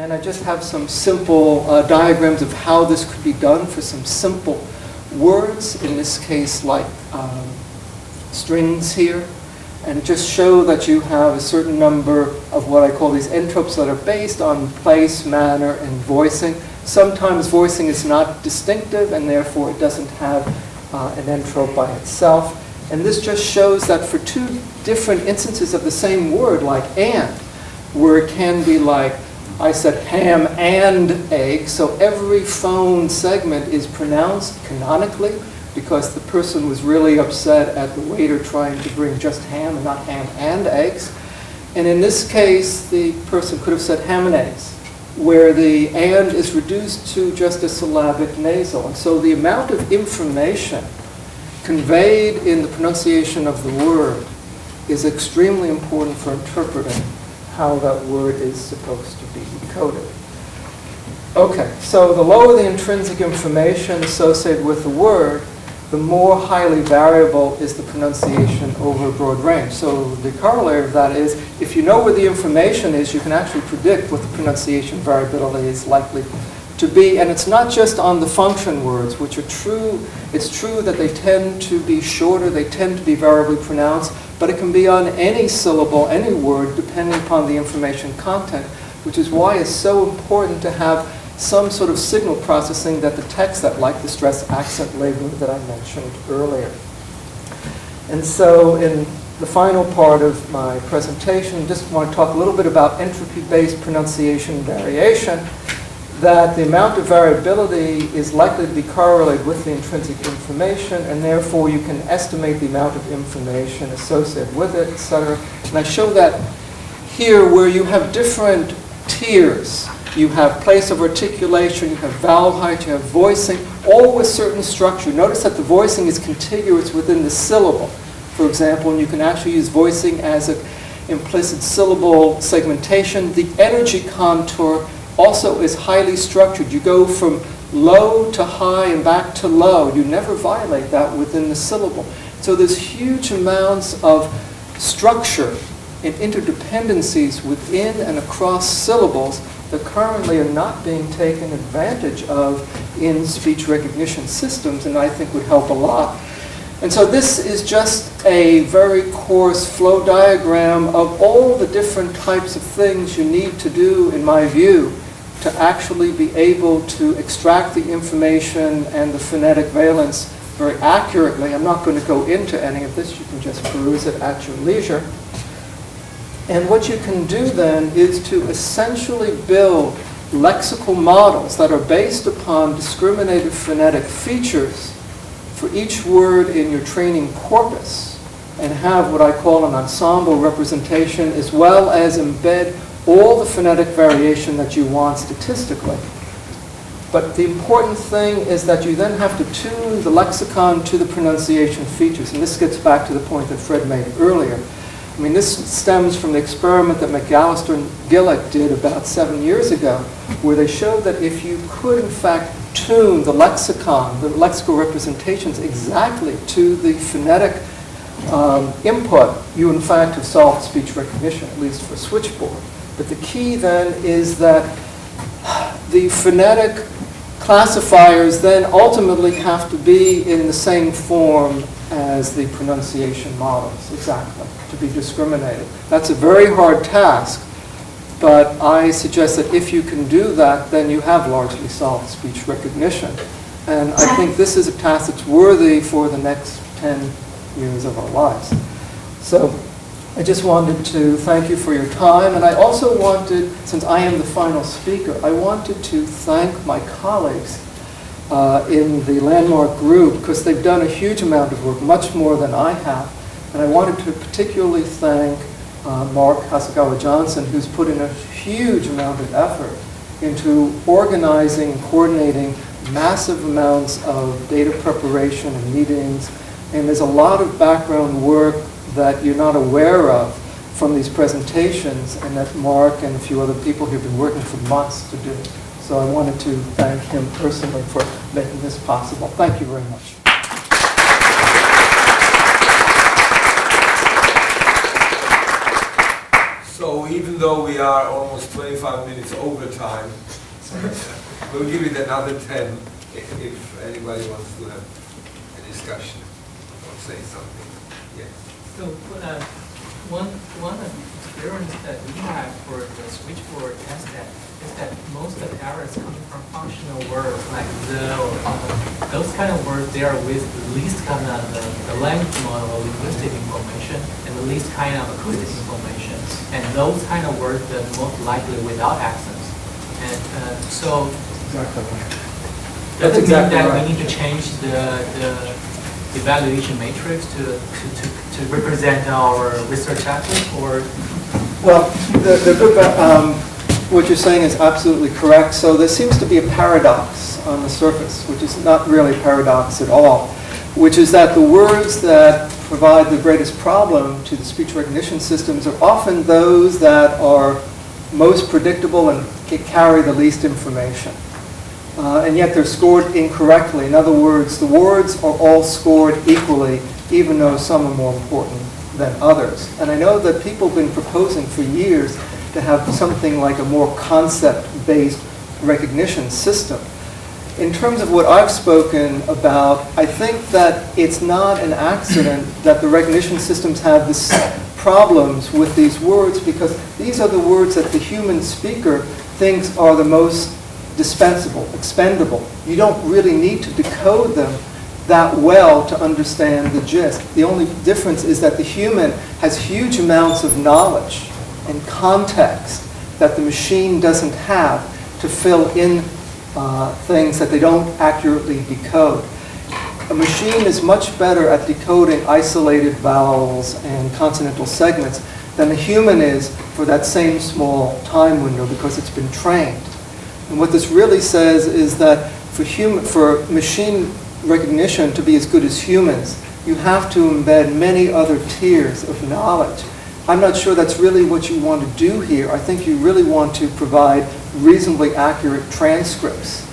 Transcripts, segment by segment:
And I just have some simple diagrams of how this could be done for some simple words, in this case like strings here. And just show that you have a certain number of what I call these entropes that are based on place, manner, and voicing. Sometimes voicing is not distinctive, and therefore it doesn't have an entrope by itself. And this just shows that for two different instances of the same word, like and, where it can be like, I said ham and egg, so every phone segment is pronounced canonically, because the person was really upset at the waiter trying to bring just ham and not ham and eggs. And in this case, the person could have said ham and eggs, where the and is reduced to just a syllabic nasal. And so the amount of information conveyed in the pronunciation of the word is extremely important for interpreting how that word is supposed to be decoded. Okay, so the lower the intrinsic information associated with the word, the more highly variable is the pronunciation over a broad range. So the corollary of that is, if you know where the information is, you can actually predict what the pronunciation variability is likely to be. And it's not just on the function words, which are true. It's true that they tend to be shorter, they tend to be variably pronounced, but it can be on any syllable, any word, depending upon the information content, which is why it's so important to have some sort of signal processing that detects that, like the stress accent labeling that I mentioned earlier. And so in the final part of my presentation, just want to talk a little bit about entropy-based pronunciation variation, that the amount of variability is likely to be correlated with the intrinsic information, and therefore you can estimate the amount of information associated with it, etc. And I show that here where you have different tiers. You have place of articulation, you have vowel height, you have voicing, all with certain structure. Notice that the voicing is contiguous within the syllable, for example, and you can actually use voicing as an implicit syllable segmentation. The energy contour also is highly structured. You go from low to high and back to low. You never violate that within the syllable. So there's huge amounts of structure and interdependencies within and across syllables that currently are not being taken advantage of in speech recognition systems, and I think would help a lot. And so this is just a very coarse flow diagram of all the different types of things you need to do, in my view, to actually be able to extract the information and the phonetic valence very accurately. I'm not going to go into any of this. You can just peruse it at your leisure. And what you can do then is to essentially build lexical models that are based upon discriminated phonetic features for each word in your training corpus, and have what I call an ensemble representation, as well as embed all the phonetic variation that you want statistically. But the important thing is that you then have to tune the lexicon to the pronunciation features. And this gets back to the point that Fred made earlier. I mean, this stems from the experiment that McAllister and Gillick did about 7 years ago, where they showed that if you could, in fact, tune the lexicon, the lexical representations exactly to the phonetic input, you, in fact, have solved speech recognition, at least for switchboard. But the key then is that the phonetic classifiers then ultimately have to be in the same form as the pronunciation models, exactly, to be discriminated. That's a very hard task, but I suggest that if you can do that, then you have largely solved speech recognition. And I think this is a task that's worthy for the next 10 years of our lives. So I just wanted to thank you for your time, and I also wanted, since I am the final speaker, I wanted to thank my colleagues in the Landmark group, because they've done a huge amount of work, much more than I have. And I wanted to particularly thank Mark Hasegawa-Johnson, who's put in a huge amount of effort into organizing and coordinating massive amounts of data preparation and meetings. And there's a lot of background work that you're not aware of from these presentations, and that Mark and a few other people here have been working for months to do. So I wanted to thank him personally for making this possible. Thank you very much. So So even though we are almost 25 minutes over time, we'll give it another 10 if anybody wants to have a discussion or say something. Yes. So one experience that we have for the switchboard test that is that most of the errors coming from functional words like the or those kind of words, they are with the least kind of the language model or linguistic information and the least kind of acoustic information. And those kind of words are most likely without accents. And so Exactly right. does it mean exactly that right. we need to change the evaluation matrix to represent our research efforts, or? Well, what you're saying is absolutely correct. So there seems to be a paradox on the surface, which is not really a paradox at all, which is that the words that provide the greatest problem to the speech recognition systems are often those that are most predictable and carry the least information. And yet they're scored incorrectly. In other words, the words are all scored equally, even though some are more important than others. And I know that people have been proposing for years to have something like a more concept-based recognition system. In terms of what I've spoken about, I think that it's not an accident that the recognition systems have this problems with these words, because these are the words that the human speaker thinks are the most dispensable, expendable. You don't really need to decode them that well to understand the gist. The only difference is that the human has huge amounts of knowledge and context that the machine doesn't have to fill in things that they don't accurately decode. A machine is much better at decoding isolated vowels and consonantal segments than the human is for that same small time window, because it's been trained. And what this really says is that for machine recognition to be as good as humans, you have to embed many other tiers of knowledge. I'm not sure that's really what you want to do here. I think you really want to provide reasonably accurate transcripts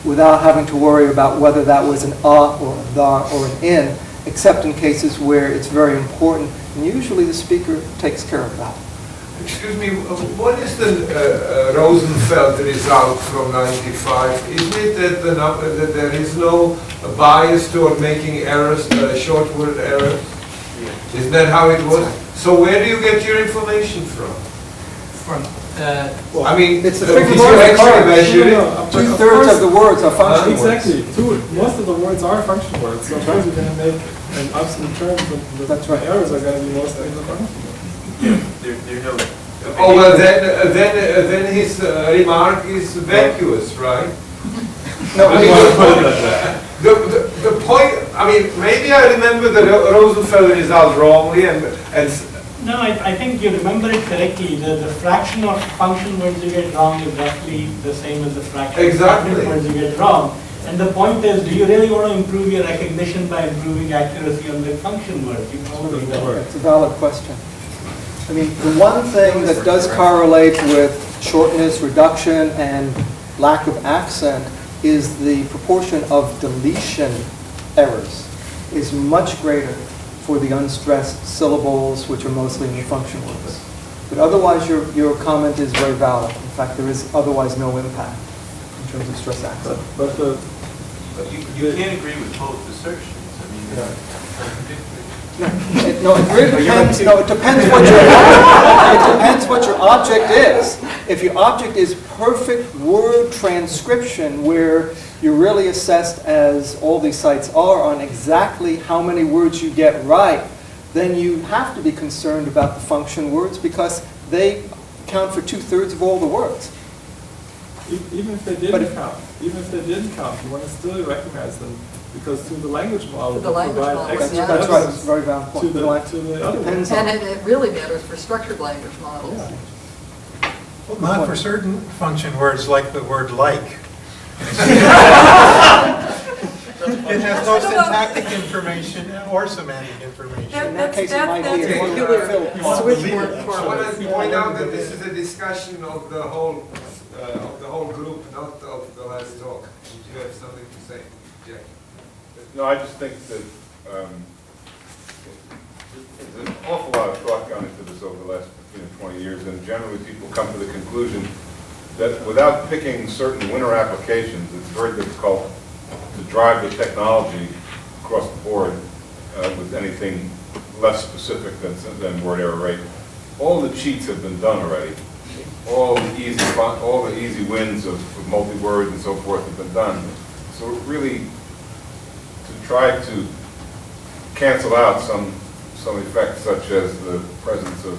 without having to worry about whether that was an or a da or an in, except in cases where it's very important. And usually the speaker takes care of that. Excuse me, what is the Rosenfeld result from '95? Isn't it that there is no bias toward making errors, short word errors? Yeah. Isn't that how it was? So where do you get your information from? Well, I mean, it's the did you actually measure it? Two-thirds of the words are functional exactly. words. Most of the words are function words. Sometimes you're going to make an absolute term, but That's right. errors are going to be mostly in the function words. There's no. Oh well, then his remark is vacuous, right? No, I mean, the point. I mean, maybe I remember the Rosenfeld result wrongly, and no, I think you remember it correctly. The fraction of function words you get wrong is roughly the same as the fraction of function words you get wrong. And the point is, do you really want to improve your recognition by improving accuracy on the function words? You probably don't. it's a valid question. I mean, the one thing that does correlate with shortness, reduction, and lack of accent is the proportion of deletion errors is much greater for the unstressed syllables, which are mostly in the function words. But otherwise, your comment is very valid. In fact, there is otherwise no impact in terms of stress accent. But You can't agree with both assertions. I mean, No, it really depends. No, it depends what your object is. If your object is perfect word transcription, where you're really assessed, as all these sites are, on exactly how many words you get right, then you have to be concerned about the function words, because they count for 2/3 of all the words. even if they didn't count, you want to still recognize them, because to the language model, To the language provide model, extra yeah. That's right. evidence It's a very valid to point. the other ones. Depends on. And it really matters for structured language models. Yeah. Well, not for certain function words like the word like. It has no syntactic information or semantic information. In that case, it might be That's a peculiar peculiar switchboard I want format. to point out that this is a discussion of the whole group, not of the last talk. Did you have something to say, Jack? No, I just think that there's an awful lot of thought gone into this over the last 20 years, and generally people come to the conclusion that without picking certain winner applications, it's very difficult to drive the technology across the board with anything less specific than word error rate. All the cheats have been done already. All the easy wins of multi-word and so forth have been done. So really, to try to cancel out some effects such as the presence of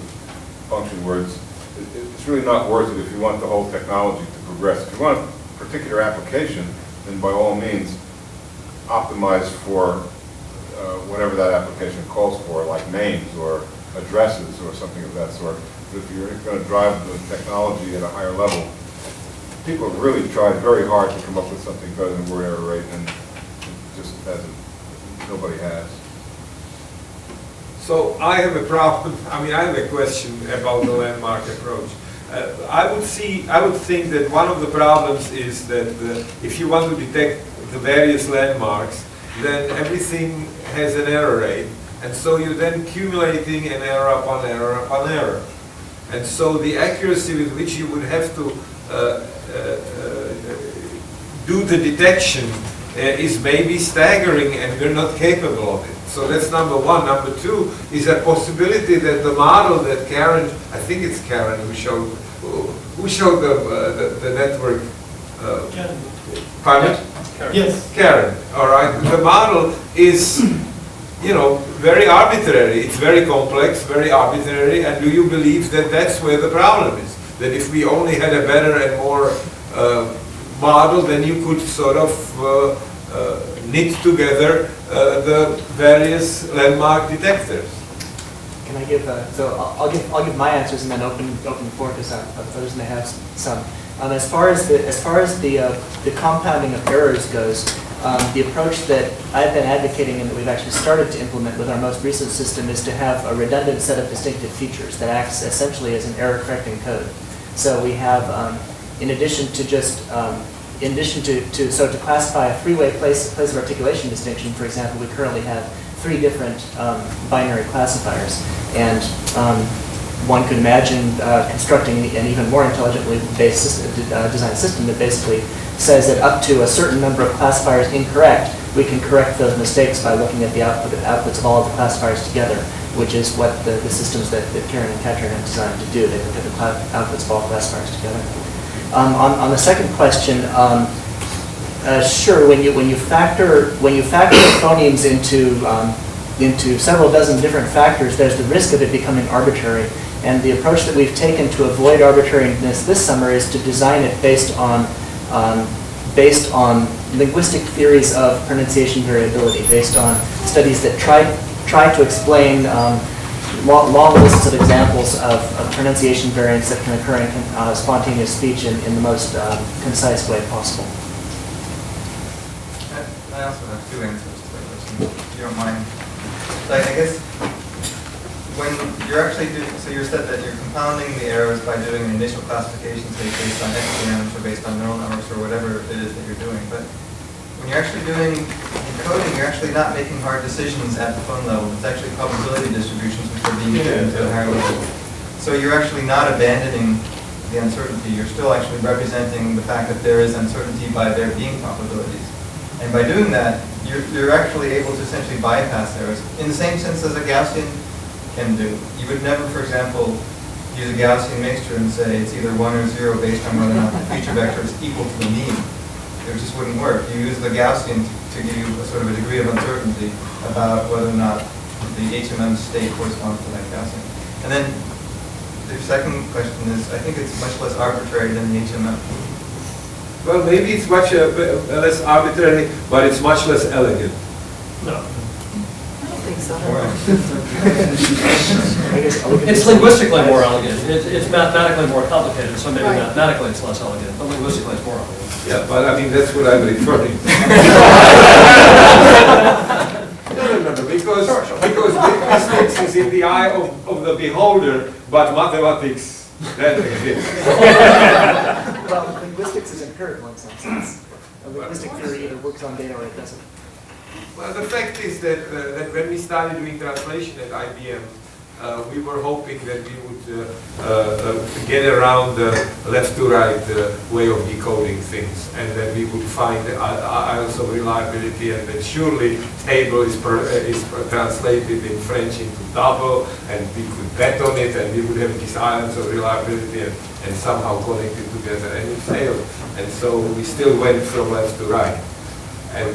function words, it's really not worth it if you want the whole technology to progress. If you want a particular application, then by all means optimize for whatever that application calls for, like names or addresses or something of that sort. But if you're going to drive the technology at a higher level, people have really tried very hard to come up with something better than word error rate, and it just hasn't, nobody has. So I have a problem, I have a question about the landmark approach. I would think that one of the problems is that if you want to detect the various landmarks, then everything has an error rate. And so you're then accumulating an error upon error upon error. And so the accuracy with which you would have to do the detection is maybe staggering, and we're not capable of it. So that's number one. Number two is a possibility that the model that Karen, I think it's Karen who showed the network. Karen. Pardon? Yes. Karen. All right. The model is, very arbitrary. It's very complex, very arbitrary. And do you believe that that's where the problem is? That if we only had a better and more model, then you could sort of knit together the various landmark detectors. Can I give? So I'll give my answers and then open the floor to some others may have some. As far as the compounding of errors goes, the approach that I've been advocating and that we've actually started to implement with our most recent system is to have a redundant set of distinctive features that acts essentially as an error correcting code. So we have, in addition to classify a three-way place of articulation distinction, for example, we currently have 3 different binary classifiers, and one could imagine constructing an even more intelligently based design system that basically says that up to a certain number of classifiers incorrect, we can correct those mistakes by looking at the outputs of all of the classifiers together, which is what the systems that Karen and Katrin have designed to do. They look at the outputs of all classifiers together. On the second question, sure, when you factor phonemes into several dozen different factors, there's the risk of it becoming arbitrary. And the approach that we've taken to avoid arbitrariness this summer is to design it based on linguistic theories of pronunciation variability, based on studies that try to explain long lists of examples of pronunciation variants that can occur in spontaneous speech in the most concise way possible. I also have 2 answers to that question, if you don't mind. So I guess when you're actually doing, so you said that you're compounding the errors by doing an initial classification, say based on XPMs or based on neural networks or whatever it is that you're doing. But when you're actually doing encoding, you're actually not making hard decisions at the phone level. It's actually probability distributions which are being given to a higher level. So you're actually not abandoning the uncertainty. You're still actually representing the fact that there is uncertainty by there being probabilities. And by doing that, you're actually able to essentially bypass errors in the same sense as a Gaussian can do. You would never, for example, use a Gaussian mixture and say it's either 1 or 0 based on whether or not the feature vector is equal to the mean. It just wouldn't work. You use the Gaussian to give you a sort of a degree of uncertainty about whether or not the HMM state corresponds to that Gaussian. And then the second question is, I think it's much less arbitrary than the HMM. Well, maybe it's much less arbitrary, but it's much less elegant. No. I don't think so. It's linguistically more elegant. It's mathematically more complicated, so maybe mathematically it's less elegant, but linguistically it's more elegant. Yeah, but that's what I'm referring to. No, because mistakes is in the eye of the beholder, but mathematics, that exists. Well, linguistics is empirical in some sense. A linguistic theory either works on data or it doesn't. Well, the fact is that when we started doing translation at IBM, we were hoping that we would get around the left to right way of decoding things, and that we would find ions of reliability, and that surely table is translated in French into double, and we could bet on it, and we would have these ions of reliability and somehow connect it together, and it failed. And so we still went from left to right. And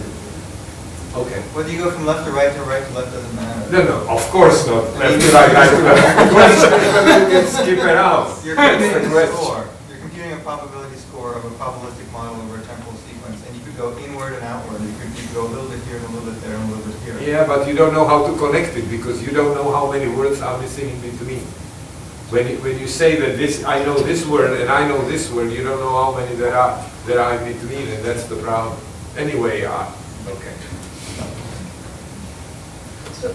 okay. Whether you go from left to right to left doesn't matter. No, of course not. Left to right, right to left. The question is whether you can skip it out. You're computing a score. You're computing a probability score of a probabilistic model over a temporal sequence, and you could go inward and outward. You could go a little bit here and a little bit there and a little bit here. Yeah, but you don't know how to connect it, because you don't know how many words are missing in between. When you say that this, I know this word and I know this word, you don't know how many there are in between, and that's the problem. Anyway, okay.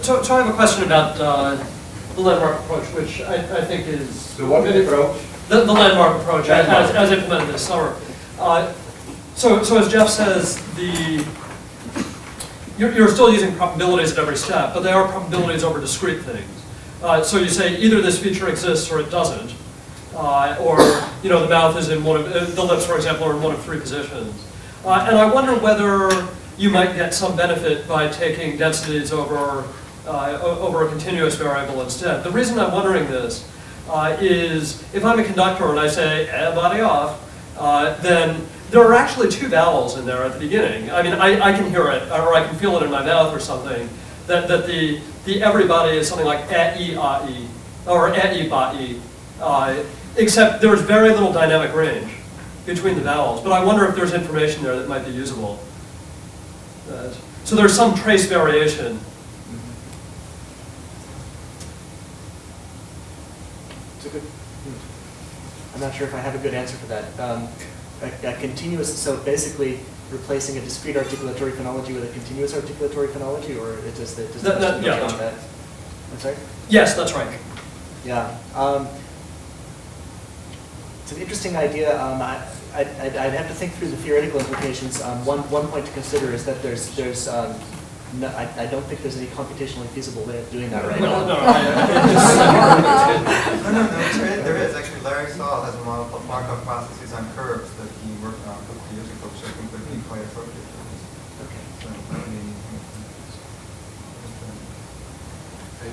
So I have a question about the landmark approach, which I think is... The what approach? The landmark approach, as implemented this summer. So as Jeff says, you're still using probabilities at every step, but they are probabilities over discrete things. So you say either this feature exists or it doesn't, or the mouth is in one of, the lips, for example, are in one of three positions. And I wonder whether you might get some benefit by taking densities over a continuous variable instead. The reason I'm wondering this is if I'm a conductor and I say, body off, then there are actually two vowels in there at the beginning. I mean, I can hear it, or I can feel it in my mouth or something, that the everybody is something like e, a, e, or e, ba, e, except there's very little dynamic range between the vowels. But I wonder if there's information there that might be usable. So there's some trace variation. It's a good, I'm not sure if I have a good answer for that. A continuous, so basically replacing a discrete articulatory phonology with a continuous articulatory phonology, or it just yeah, that? I'm sorry? Yes, that's right. Yeah. It's an interesting idea. I'd have to think through the theoretical implications. One point to consider is that I don't think there's any computationally feasible way of doing that right now. No, there is. Actually, Larry Stahl has a model called Markov processes on curves that he worked on a couple of years ago, which I think would be quite appropriate for this. Okay. So,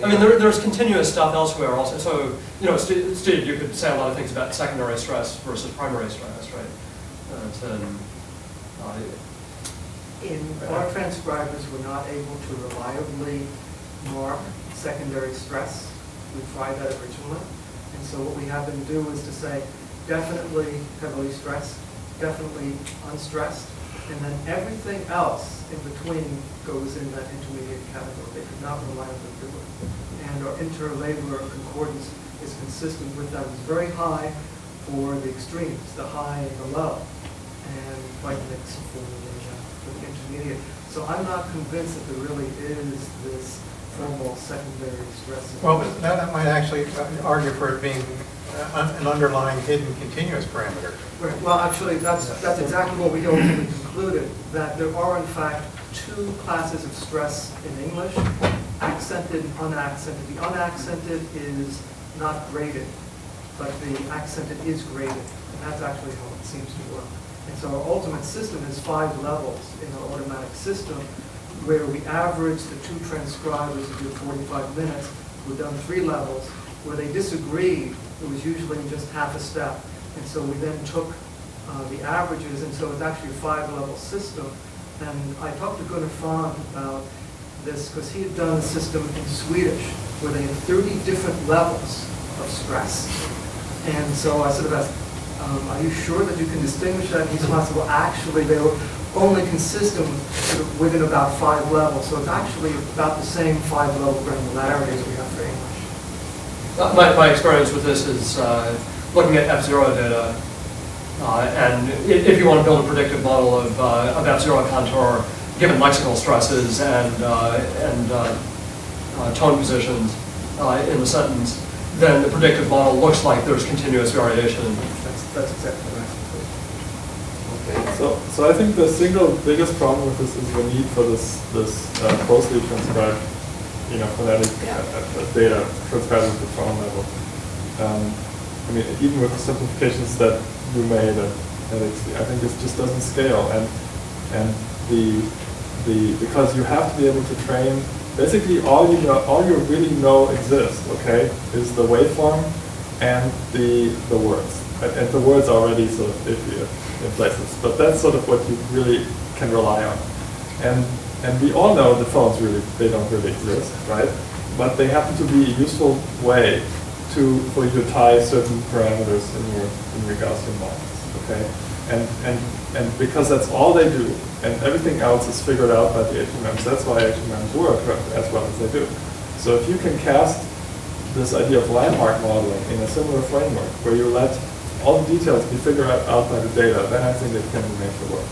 I mean, there's continuous stuff elsewhere also. So, Steve, you could say a lot of things about secondary stress versus primary stress, right? In our transcribers, we're not able to reliably mark secondary stress. We tried that originally. And so what we have them do is to say, definitely heavily stressed, definitely unstressed, and then everything else in between goes in that intermediate category. They could not reliably do it. And our interlabeler concordance is consistent with that. It's very high for the extremes, the high and the low, and quite mixed for the intermediate. So I'm not convinced that there really is this formal secondary stress. Well, but that might actually argue for it being an underlying hidden continuous parameter. Right. Well, actually, that's exactly what we ultimately concluded, that there are, in fact, two classes of stress in English, accented and unaccented. The unaccented is not graded, but the accented is graded, and that's actually how it seems to work. And so our ultimate system has 5 levels in our automatic system, where we average the two transcribers who do 45 minutes. We've done 3 levels. Where they disagreed, it was usually just half a step. And so we then took the averages, and so it's actually a 5-level system. And I talked to Gunnar Fahn about this because he had done a system in Swedish where they had 30 different levels of stress. And so I sort of asked, are you sure that you can distinguish that? And he's well, actually, they were only consistent sort of within about 5 levels. So it's actually about the same 5-level granularity as we have for English. My experience with this is looking at F0 data, and if you want to build a predictive model of F0 contour, given lexical stresses and tone positions in the sentence, then the predictive model looks like there's continuous variation. That's exactly right. Okay. So I think the single biggest problem with this is the need for this closely transcribed phonetic data transcribed at the phone level. I mean, even with the simplifications that you made at XD, I think this just doesn't scale, and because you have to be able to train. Basically, all you really know exists, okay, is the waveform and the words. And the words are already sort of iffy in places, but that's sort of what you really can rely on. And we all know the phones they don't really exist, right? But they happen to be a useful way for you to tie certain parameters in your Gaussian models, okay? And because that's all they do, and everything else is figured out by the HMMs, that's why HMMs work as well as they do. So if you can cast this idea of landmark modeling in a similar framework, where you let all the details be figured out by the data, then I think it can be made to work.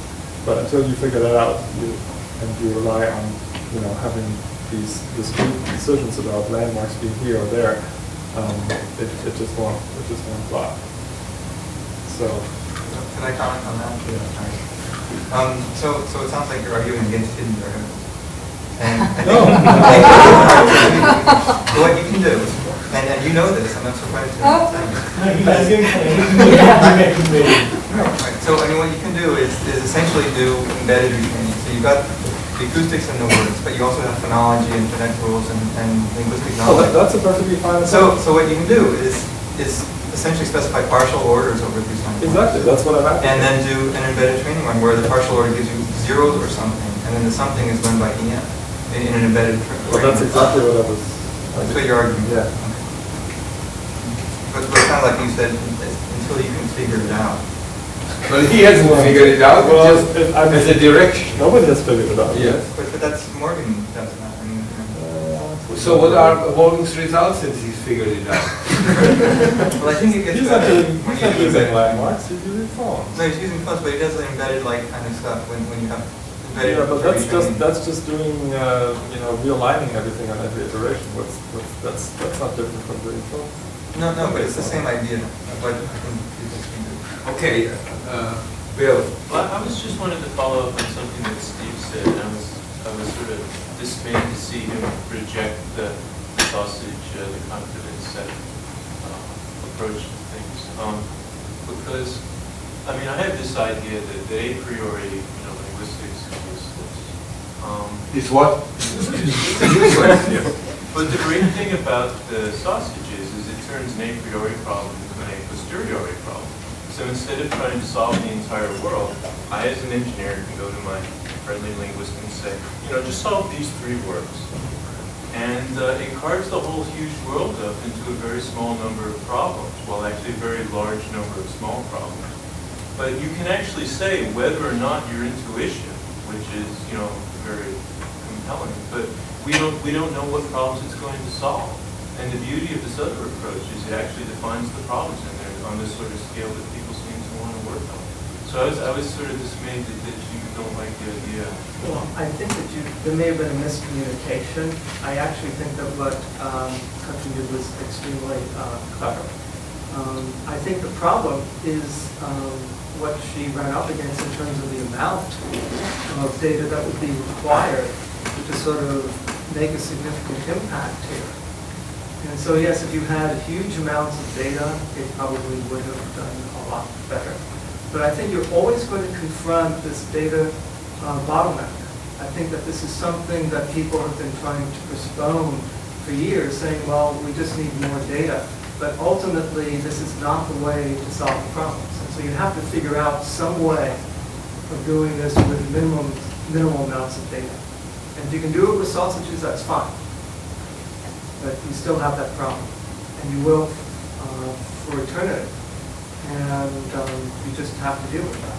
But until you figure that out, you rely on having these discrete decisions about landmarks being here or there, it just won't fly. So. Can I comment on that? Yeah. So it sounds like you're arguing against hidden variables. And what you can do, and you know this, I'm not surprised to Right. So I mean, what you can do is essentially do embedded retraining. So you've got the acoustics and the words, but you also have phonology and phonetic rules and linguistic knowledge. Oh, that's a perfectly fine. So what you can do is essentially specify partial orders over these lines. Exactly, that's what I'm after. And then do an embedded training one where the partial order gives you zeros or something, and then the something is done by EM in an embedded training. Well, that's exactly what I was. That's what you're arguing. Yeah. Okay. But it sounds like you said until you can figure it out. Well, he hasn't figured it out. Well, just as a direction. Nobody has figured it out. Yes. But that's Morgan does that. I mean, so what are Morgan's results since he's figured it out? well, I think it gets He's better not using landmarks, he's using phones. No, he's using phones, but he does embedded kind of stuff when you have embedded. Yeah, but that's just doing realigning everything on every iteration. That's not different from doing phones. No, but it's the same idea. But I think people can do. Okay, Bill. Well, I was just wanted to follow up on something that Steve said. I was sort of dismayed to see him reject the sausage, the confidence set approach to things. Because, I mean, I have this idea that a priori, linguistics is useless. Is what? But the great thing about the sausages is it turns an a priori problem into an a posteriori problem. So instead of trying to solve the entire world, I as an engineer can go to my friendly linguist and say, just solve these 3 words. And it carves the whole huge world up into a very small number of problems, well actually a very large number of small problems. But you can actually say whether or not your intuition, which is, very compelling, but we don't know what problems it's going to solve. And the beauty of this other approach is it actually defines the problems in there on this sort of scale that people seem to want to work on. So I was sort of dismayed that you don't like the idea. Well, I think that there may have been a miscommunication. I actually think that what Katrin did was extremely clever. I think the problem is what she ran up against in terms of the amount of data that would be required to sort of make a significant impact here. And so yes, if you had huge amounts of data, it probably would have done a lot better. But I think you're always going to confront this data bottleneck. I think that this is something that people have been trying to postpone for years, saying, well, we just need more data. But ultimately, this is not the way to solve the problems. And so you have to figure out some way of doing this with minimal amounts of data. And if you can do it with sausages, that's fine. But you still have that problem. And you will for eternity. And you just have to deal with that.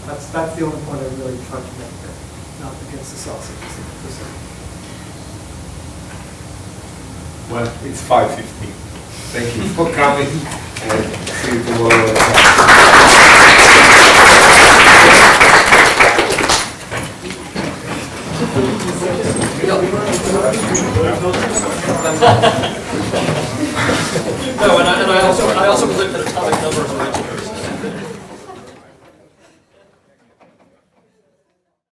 That's the only point I really tried to make there, not against the sausages. Well, it's 5:15. Thank you for coming, and see you tomorrow. No, and I also looked at atomic numbers originally.